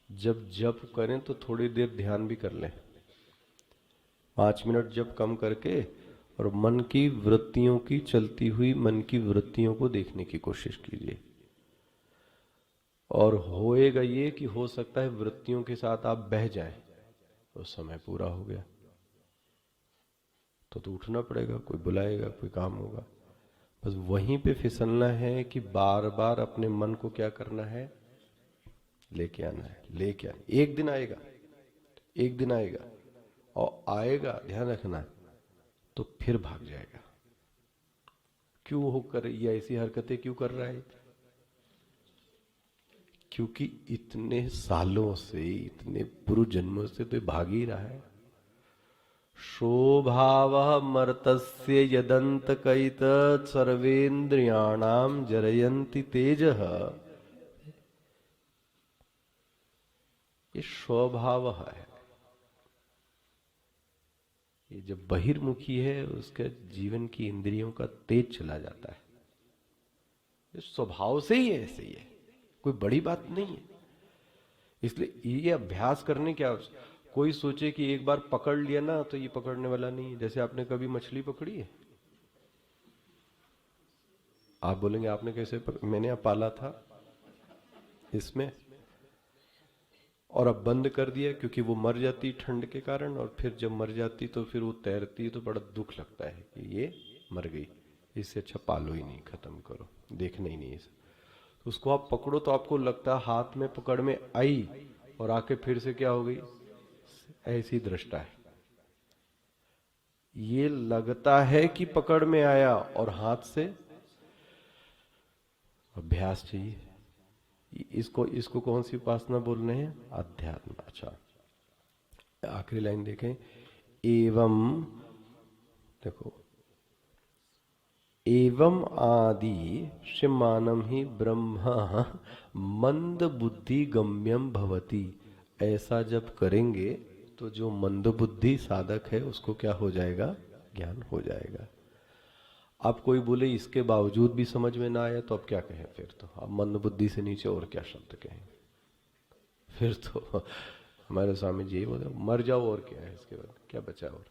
जब जप करें तो थोड़ी देर ध्यान भी कर लें, 5 मिनट जप कम करके, और मन की वृत्तियों की, चलती हुई मन की वृत्तियों को देखने की कोशिश कीजिए। और होएगा ये कि हो सकता है वृत्तियों के साथ आप बह जाएं, तो समय पूरा हो गया, तो उठना पड़ेगा, कोई बुलाएगा, कोई काम होगा। बस वहीं पे फिसलना है कि बार बार अपने मन को क्या करना है? लेके आना है, लेके आना। एक दिन आएगा, एक दिन आएगा, और आएगा, ध्यान रखना, तो फिर भाग जाएगा। क्यों होकर ये ऐसी हरकतें क्यों कर रहा है? क्योंकि इतने सालों से, इतने पूर्व जन्मों से तो भाग ही रहा है। शोभाव मर्तस्य यदंत कैत सर्वेन्द्रियाणाम जरयन्ति तेजः, ये स्वभाव है। ये जब बहिर्मुखी है उसके जीवन की इंद्रियों का तेज चला जाता है। ये स्वभाव से ही ऐसे ही है, कोई बड़ी बात नहीं है। इसलिए ये अभ्यास करने क्या, कोई सोचे कि एक बार पकड़ लिया ना तो ये पकड़ने वाला नहीं है। जैसे आपने कभी मछली पकड़ी है? आप बोलेंगे आपने कैसे मैंने अब पाला था इसमें, और अब बंद कर दिया क्योंकि वो मर जाती ठंड के कारण, और फिर जब मर जाती तो फिर वो तैरती तो बड़ा दुख लगता है कि ये मर गई, इससे अच्छा पालो ही नहीं, खत्म करो, देखना ही नहीं इसे। तो उसको आप पकड़ो तो आपको लगता है हाथ में पकड़ में आई, और आके फिर से क्या हो गई? ऐसी दृष्टा है। ये लगता है कि पकड़ में आया और हाथ से, अभ्यास चाहिए। इसको इसको कौन सी उपासना बोल रहे हैं? अध्यात्म। अच्छा आखिरी लाइन देखें, एवं, देखो, एवं आदि श्यमानम ही ब्रह्म मंद बुद्धि गम्यम भवति। ऐसा जब करेंगे तो जो मंद बुद्धि साधक है उसको क्या हो जाएगा? ज्ञान हो जाएगा। अब कोई बोले इसके बावजूद भी समझ में ना आया तो अब क्या कहें? फिर तो अब मंद बुद्धि से नीचे और क्या शब्द कहें? फिर तो हमारे स्वामी जी बोले मर जाओ, और क्या है इसके बाद, क्या बचा? और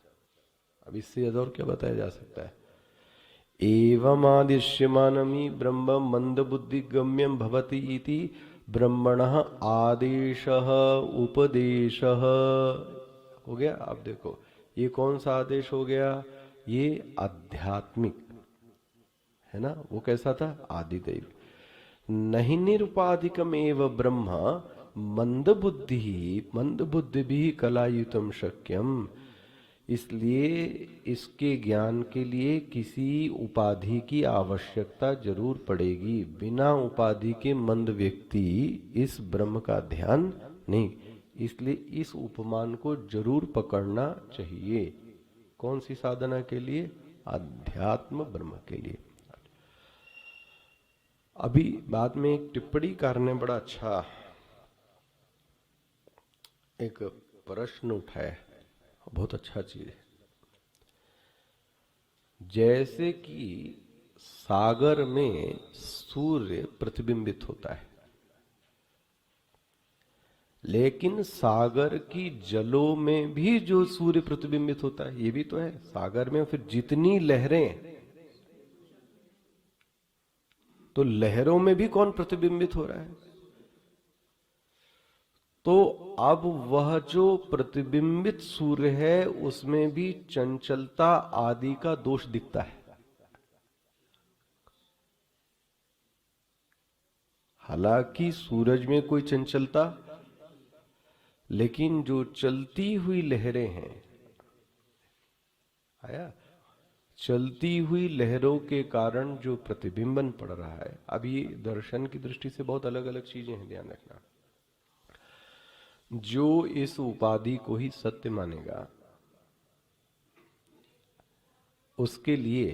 अब इससे ज्यादा और क्या बताया जा सकता है? एवं आदिश्यमानमी ब्रह्म मंद बुद्धि गम्यम भवति इति ब्रह्मणः आदेशः उपदेशः। हो गया? अब देखो ये कौन सा आदेश हो गया? ये आध्यात्मिक है ना। वो कैसा था? आदिदेव। नहीं निरुपाधिकम एव ब्रह्म मंद बुद्धि भी कलायुतम शक्यम। इसलिए इसके ज्ञान के लिए किसी उपाधि की आवश्यकता जरूर पड़ेगी। बिना उपाधि के मंद व्यक्ति इस ब्रह्म का ध्यान नहीं। इसलिए इस उपमान को जरूर पकड़ना चाहिए। कौन सी साधना के लिए? अध्यात्म ब्रह्म के लिए। अभी बाद में एक टिप्पणीकार ने बड़ा अच्छा एक प्रश्न उठाया, बहुत अच्छा चीज है। जैसे कि सागर में सूर्य प्रतिबिंबित होता है, लेकिन सागर की जलों में भी जो सूर्य प्रतिबिंबित होता है ये भी तो है सागर में। फिर जितनी लहरें, तो लहरों में भी कौन प्रतिबिंबित हो रहा है? तो अब वह जो प्रतिबिंबित सूर्य है उसमें भी चंचलता आदि का दोष दिखता है। हालांकि सूरज में कोई चंचलता, लेकिन जो चलती हुई लहरें हैं, आया, चलती हुई लहरों के कारण जो प्रतिबिंबन पड़ रहा है। अब ये दर्शन की दृष्टि से बहुत अलग अलग चीजें हैं, ध्यान रखना। जो इस उपाधि को ही सत्य मानेगा उसके लिए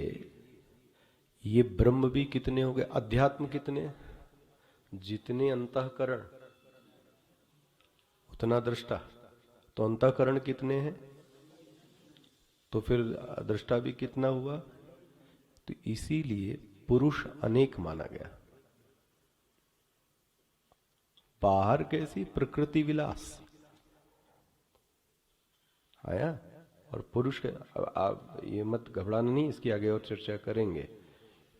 ये ब्रह्म भी कितने हो गए, अध्यात्म कितने, जितने अंतःकरण उतना दृष्टा। तो अंतःकरण कितने हैं तो फिर दृष्टा भी कितना हुआ। तो इसीलिए पुरुष अनेक माना गया। बाहर कैसी प्रकृति विलास आया, और पुरुष के आप ये मत घबराना नहीं, इसकी आगे और चर्चा करेंगे।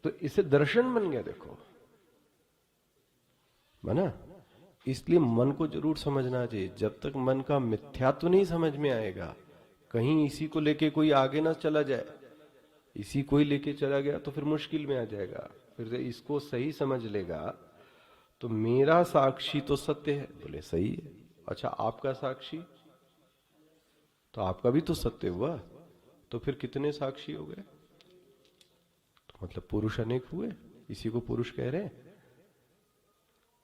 तो इसे दर्शन बन गया, देखो बना। इसलिए मन को जरूर समझना चाहिए। जब तक मन का मिथ्यात्व नहीं समझ में आएगा, कहीं इसी को लेके कोई आगे ना चला जाए, इसी को ही लेके चला गया तो फिर मुश्किल में आ जाएगा। फिर इसको सही समझ लेगा तो मेरा साक्षी तो सत्य है, बोले सही है। अच्छा आपका साक्षी, तो आपका भी तो सत्य हुआ। तो फिर कितने साक्षी हो गए? तो मतलब पुरुष अनेक हुए, इसी को पुरुष कह रहे हैं।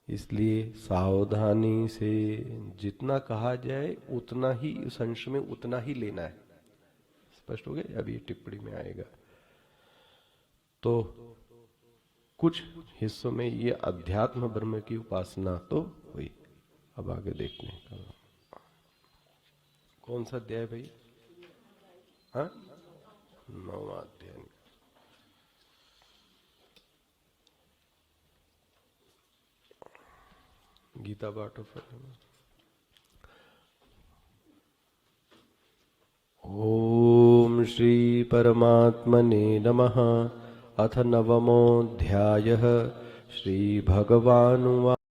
इसलिए सावधानी से जितना कहा जाए उतना ही उस अंश में उतना ही लेना है। स्पष्ट हो गया? अभी टिप्पणी में आएगा। तो कुछ हिस्सों में ये अध्यात्म ब्रह्म की उपासना तो हुई। अब आगे देखते हैं कौन सा अध्याय भाई? हाँ, 9वां अध्याय। गीता बाटो पर। ओम श्री परमात्मने नमः। अथ नवमोऽध्यायः। श्री भगवानुवाच